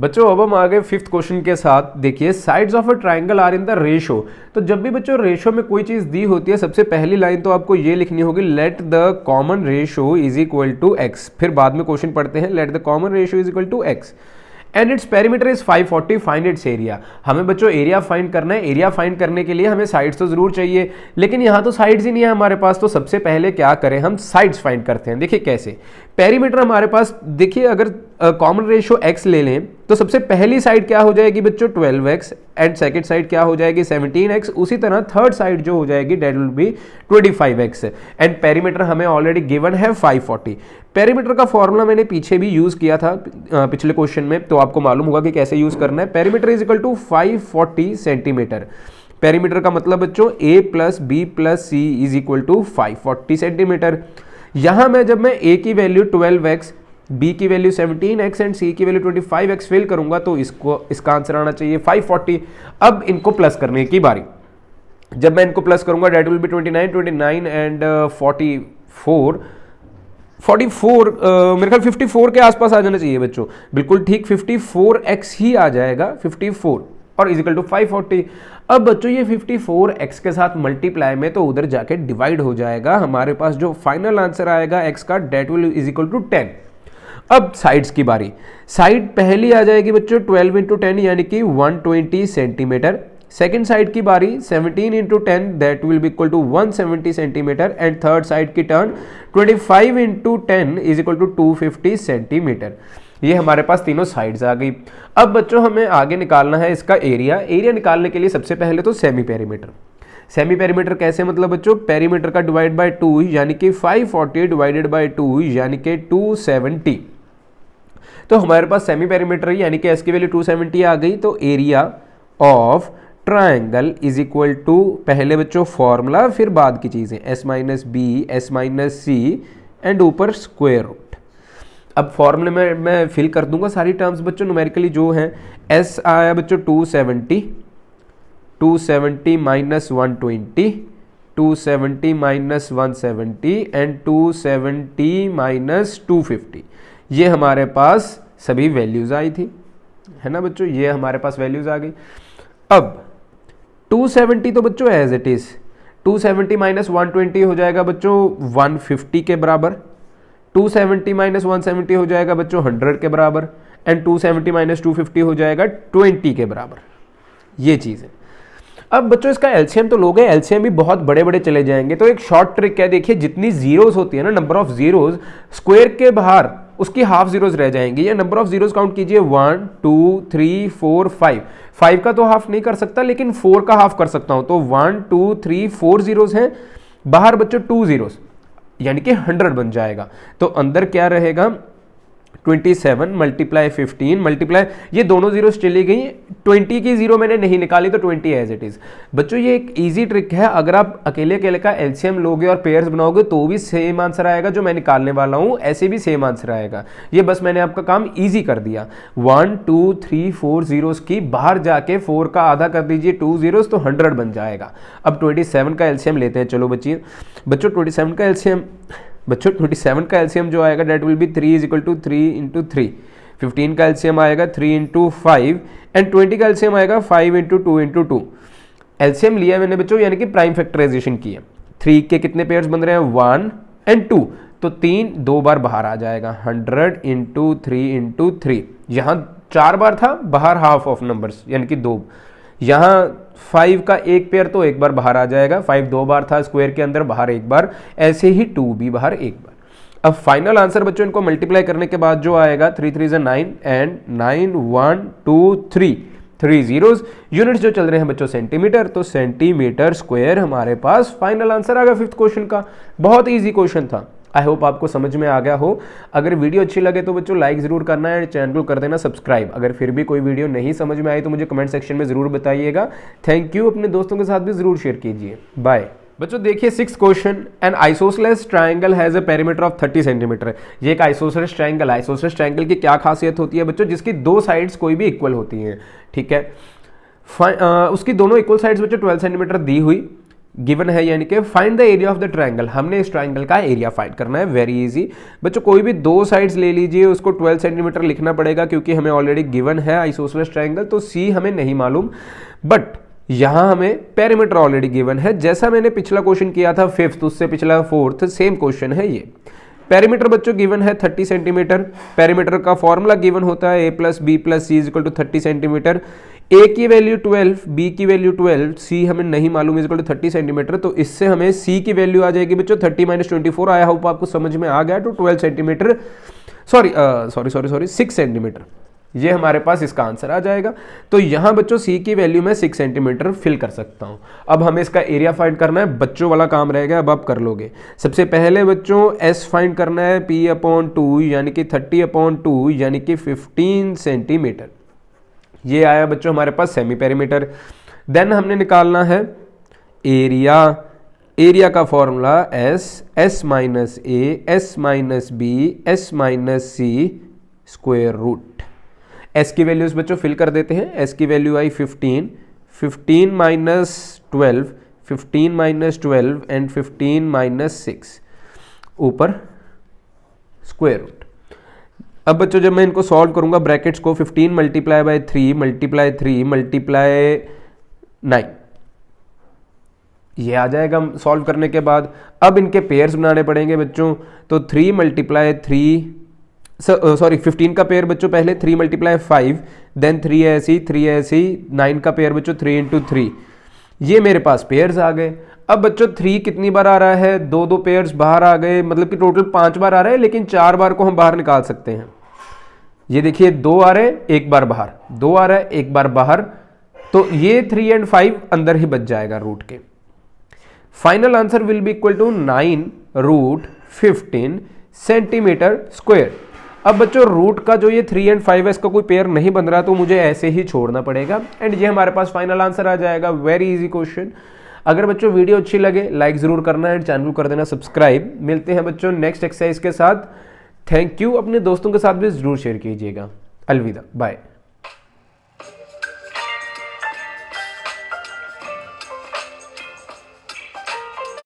बच्चों अब हम आ गए फिफ्थ क्वेश्चन के साथ। देखिए sides of a triangle are in the ratio. तो जब भी बच्चों रेशो में कोई चीज दी होती है, सबसे पहली लाइन तो आपको ये लिखनी होगी, let the common ratio is equal to x. फिर बाद में क्वेश्चन पढ़ते हैं, let the common ratio is equal to x and its perimeter is 540, find its area. हमें बच्चों एरिया फाइंड करना है। एरिया फाइंड करने के लिए हमें साइड्स तो जरूर चाहिए, लेकिन यहाँ तो साइड्स ही नहीं है हमारे पास। तो सबसे पहले क्या करें, हम साइड्स फाइंड करते हैं। देखिए कैसे, पेरीमीटर हमारे पास, देखिए अगर कॉमन रेशियो x ले लें तो सबसे पहली साइड क्या हो जाएगी बच्चों 12x एंड सेकंड साइड क्या हो जाएगी 17x। उसी तरह थर्ड साइड जो हो जाएगी that will be 25x and perimeter हमें ऑलरेडी गिवन है 540। पेरीमीटर का फॉर्मूला मैंने पीछे भी यूज किया था पिछले क्वेश्चन में, तो आपको मालूम होगा कि कैसे यूज करना है। Perimeter is equal to 540 centimetre. Perimeter का मतलब बच्चों a plus b plus c is equal to 540 centimetre. यहां मैं जब मैं a की वैल्यू 12x, b की वैल्यू 17x एंड c की वैल्यू 25x फिल करूंगा तो इसका आंसर आना चाहिए 540। अब इनको प्लस करने की बारी। जब मैं इनको प्लस करूंगा डेट विल बी 29 एंड 44 मेरे ख्याल 54 के आसपास आ जाना चाहिए बच्चों। बिल्कुल ठीक, 54x ही आ जाएगा, 54 और इजिकल टू 540। अब बच्चों ये 54x के साथ मल्टीप्लाई में तो उधर जाके डिवाइड हो जाएगा। हमारे पास जो फाइनल आंसर आएगा x का that will is equal to 10। अब साइड्स की बारी। साइड पहली आ जाएगी बच्चों 12 इंटू 10 यानी कि 120 सेंटीमीटर। सेकेंड साइड की बारी 17 into 10 that will be equal to 170 centimetre and third side की turn 25 into 10 is equal to 250 centimetre. ये हमारे पास तीनों साइड्स आ गई। अब बच्चों हमें आगे निकालना है इसका एरिया। एरिया निकालने के लिए सबसे पहले तो सेमी पेरीमीटर। सेमी पेरीमीटर कैसे, मतलब बच्चों पेरीमीटर का डिवाइड बाय 2 यानी कि 540 डिवाइडेड बाय 2 यानी कि 270। तो हमारे पास सेमी पेरीमीटर यानी कि s की वैल्यू 270 आ गई। तो area of triangle is equal to, पहले बच्चों फॉर्मूला फिर बाद की चीजें, s minus b s minus c and ऊपर स्क्वायर रूट। अब फॉर्मूले में मैं फिल कर दूंगा सारी टर्म्स बच्चों न्यूमेरिकली जो है। s आया बच्चों 270 माइनस 120, 270 माइनस 170 एंड 270 माइनस 250। ये हमारे पास सभी वैल्यूज आई थी, है ना बच्चों, ये हमारे पास वैल्यूज आ गई। अब 270 तो बच्चों एज इट इज, 270 माइनस 120 हो जाएगा बच्चों 150 के बराबर, 270 माइनस 170 हो जाएगा बच्चों 100 के बराबर एंड 270 माइनस 250 हो जाएगा 20 के बराबर। ये चीज़ है। अब बच्चों इसका एलसीएम तो लोगे, एलसीएम भी बहुत बड़े बड़े चले जाएंगे। तो एक शॉर्ट ट्रिक है, देखिए जितनी जीरोस होती है ना, नंबर ऑफ जीरोस, स्क्वायर के बाहर उसकी हाफ जीरोस रह जाएंगी। या नंबर ऑफ जीरोस काउंट कीजिए 1 2 3 4 5। 5 का तो हाफ नहीं कर सकता लेकिन 4 का हाफ कर सकता हूं। तो 1 2 3 4 जीरोस हैं, बाहर बच्चों 2 जीरोस यानी कि 100 बन जाएगा। तो अंदर क्या रहेगा 27 मल्टीप्लाई 15 मल्टीप्लाई, ये दोनों जीरो चली गई, 20 की जीरो मैंने नहीं निकाली तो 20 एज इट इज। बच्चों ये एक इजी ट्रिक है, अगर आप अकेले अकेले का एलसीएम लोगे और पेयर्स बनाओगे तो भी सेम आंसर आएगा जो मैं निकालने वाला हूं, ऐसे भी सेम आंसर आएगा। ये बस मैंने आपका काम इजी कर दिया। 1 2 3 4 जीरोस की बाहर जाके 4 का आधा कर दीजिए 2 जीरोस तो 100 बन जाएगा। अब 27 का एलसीएम लेते हैं। चलो बच्चों 27 का एलसीएम, बच्चों 27 का एलसीएम जो आएगा that will be 3 is equal to 3 into 3। 15 का एलसीएम आएगा 3 इंटू 5 एंड 20 का एलसीएम आएगा 5 इंटू 2 इंटू 2। एलसीएम लिया मैंने बच्चों यानी कि प्राइम फैक्टराइजेशन किया। 3 के कितने पेयर्स बन रहे हैं 1 एंड 2, तो 3 दो बार बाहर आ जाएगा 100 इंटू 3 इंटू 3। यहाँ 4 बार था बाहर हाफ ऑफ नंबर्स यानी कि 2। यहाँ 5 का एक पेयर तो एक बार बाहर आ जाएगा, 5 दो बार था स्क्वायर के अंदर, बाहर एक बार, ऐसे ही 2 भी बाहर एक बार। अब फाइनल आंसर बच्चों इनको मल्टीप्लाई करने के बाद जो आएगा 3 3 9 एंड 9 1 2 3 3 जीरोस। यूनिट्स जो चल रहे हैं बच्चों सेंटीमीटर, तो सेंटीमीटर स्क्वायर हमारे पास फाइनल आंसर आ गया फिफ्थ क्वेश्चन का। बहुत ईजी क्वेश्चन था। आई होप आपको समझ में आ गया हो। अगर वीडियो अच्छी लगे तो बच्चों लाइक जरूर करना है, चैनल को कर देना सब्सक्राइब। अगर फिर भी कोई वीडियो नहीं समझ में आई तो मुझे कमेंट सेक्शन में जरूर बताइएगा। Thank you. अपने दोस्तों के साथ भी जरूर शेयर कीजिए। बाय। बच्चों देखिए 6th question, N isosceles triangle has a perimeter of 30 centimetre. ये एक आइसोसेलेस ट्राइंगल। आइसोसेलेस ट्राइंगल की क्या खासियत होती है बच्चों, जिसकी दो साइड्स कोई भी इक्वल होती हैं, ठीक है। उसकी दोनों इक्वल साइड्स बच्चों 12 सेंटीमीटर दी हुई, गिवन है, यानी कि find the area of the triangle, हमने इस ट्रायंगल का एरिया फाइंड करना है। वेरी इजी बच्चों, कोई भी दो साइड्स ले लीजिए, उसको 12 सेंटीमीटर लिखना पड़ेगा क्योंकि हमें ऑलरेडी गिवन है आइसोसेलेस ट्रायंगल, तो सी हमें नहीं मालूम, बट यहां हमें पेरीमीटर ऑलरेडी गिवन है। जैसा मैंने पिछला क्वेश्चन किया था 5th, उससे पिछला 4th, सेम क्वेश्चन है ये। पेरीमीटर बच्चों गिवन है 30 सेंटीमीटर। पेरीमीटर का फॉर्मूला गिवन होता है a + b + c = 30 centimetre. a की वैल्यू 12, b की वैल्यू 12, c हमें नहीं मालूम = 30 सेंटीमीटर, तो इससे हमें c की वैल्यू आ जाएगी बच्चों 30 - 24। आया होप आपको समझ में आ गया। तो 12 सेंटीमीटर, सॉरी 6 सेंटीमीटर, ये हमारे पास इसका आंसर आ जाएगा। तो यहां बच्चों c की वैल्यू में 6 सेंटीमीटर फिल कर सकता हूं। अब हमें इसका एरिया फाइंड करना है, बच्चों वाला काम रहेगा, अब आप कर लोगे। सबसे पहले बच्चों s फाइंड करना है, p/2 यानी कि 30/2 यानी कि 15 सेंटीमीटर। ये आया बच्चों हमारे पास सेमी पेरीमीटर। देन हमने निकालना है एरिया। एरिया का formula s - a s - b s - c square root. s की वैल्यूज बच्चों फिल कर देते हैं। s की वैल्यू आई 15 - 12 एंड 15 - 6 ऊपर स्क्वायर रूट। अब बच्चों जब मैं इनको सॉल्व करूंगा ब्रैकेट्स को, 15 × 3 × 9 ये आ जाएगा सॉल्व करने के बाद। अब इनके पेयर्स बनाने पड़ेंगे बच्चों, तो 3 × 3 15 का पेयर बच्चों पहले 3 × 5, देन 3 ऐसी 9 का पेयर बच्चों 3 × 3। ये मेरे पास पेयर्स आ गए। अब बच्चों 3 कितनी बार आ रहा है, दो पेयर्स बाहर आ गए, मतलब कि टोटल 5 बार आ रहा है, लेकिन 4 बार को हम बाहर निकाल सकते हैं। ये देखिए 2 आ रहे हैं, 1 बार बाहर, 2 आ रहा है, 1 बार बाहर, तो ये 3 और 5 अंदर ही बच जाएगा रूट के। Final answer will be equal to 9√15 centimetre square. अब बच्चों रूट का जो ये 3 और 5 है, इसका कोई पेयर नहीं बन रहा, तो मुझे ऐसे ही छोड़ना पड़ेगा, एंड ये हमारे पास फाइनल आंसर आ जाएगा। Very easy question. अगर बच्चों वीडियो अच्छी लगे लाइक जरूर करना है, चैनल को कर देना सब्सक्राइब। मिलते हैं बच्चों नेक्स्ट एक्सरसाइज के साथ। Thank you. अपने दोस्तों के साथ भी जरूर शेयर कीजिएगा। अलविदा, बाय।